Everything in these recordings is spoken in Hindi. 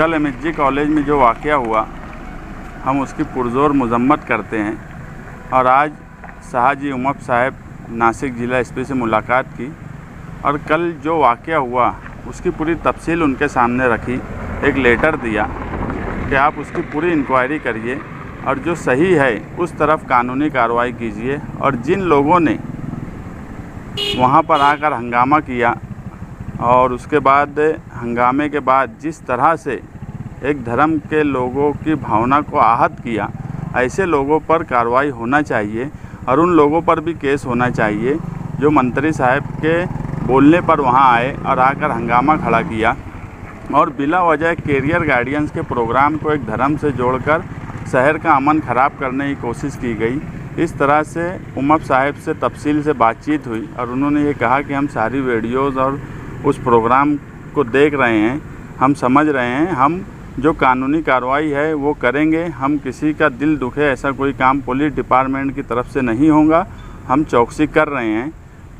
कल एमएसजी कॉलेज में जो वाक़या हुआ हम उसकी पुरज़ोर मज़म्मत करते हैं और आज शाहजी उमर साहब नासिक ज़िला एसपी से मुलाकात की और कल जो वाक़या हुआ उसकी पूरी तफसील उनके सामने रखी। एक लेटर दिया कि आप उसकी पूरी इंक्वायरी करिए और जो सही है उस तरफ कानूनी कार्रवाई कीजिए। और जिन लोगों ने वहाँ पर आकर हंगामा किया और उसके बाद हंगामे के बाद जिस तरह से एक धर्म के लोगों की भावना को आहत किया, ऐसे लोगों पर कार्रवाई होना चाहिए और उन लोगों पर भी केस होना चाहिए जो मंत्री साहब के बोलने पर वहाँ आए और आकर हंगामा खड़ा किया और बिला वजह कैरियर गार्डियंस के प्रोग्राम को एक धर्म से जोड़कर शहर का अमन ख़राब करने की कोशिश की गई। इस तरह से उमर साहब से तफसील से बातचीत हुई और उन्होंने ये कहा कि हम सारी वीडियोज़ और उस प्रोग्राम को देख रहे हैं, हम समझ रहे हैं, हम जो कानूनी कार्रवाई है वो करेंगे। हम किसी का दिल दुखे ऐसा कोई काम पुलिस डिपार्टमेंट की तरफ से नहीं होगा, हम चौकसी कर रहे हैं।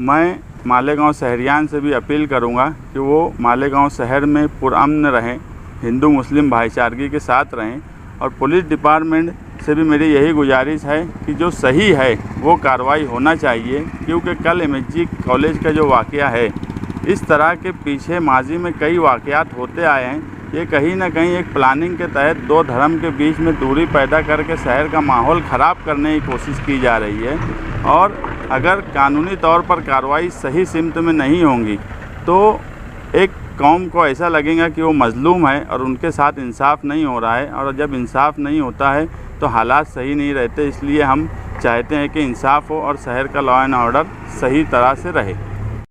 मैं मालेगांव शहरियान से भी अपील करूंगा कि वो मालेगांव शहर में पुरअमन रहें, हिंदू मुस्लिम भाईचारगी के साथ रहें और पुलिस डिपार्टमेंट से भी मेरी यही गुजारिश है कि जो सही है वो कार्रवाई होना चाहिए। क्योंकि कल एमएसजी कॉलेज का जो वाक़या है, इस तरह के पीछे माजी में कई वाक़यात होते आए हैं। ये कहीं ना कहीं एक प्लानिंग के तहत दो धर्म के बीच में दूरी पैदा करके शहर का माहौल ख़राब करने की कोशिश की जा रही है। और अगर कानूनी तौर पर कार्रवाई सही सिमत में नहीं होंगी तो एक कौम को ऐसा लगेगा कि वो मज़लूम है और उनके साथ इंसाफ नहीं हो रहा है। और जब इंसाफ नहीं होता है तो हालात सही नहीं रहते। इसलिए हम चाहते हैं कि इंसाफ हो और शहर का लॉ एंड ऑर्डर सही तरह से रहे।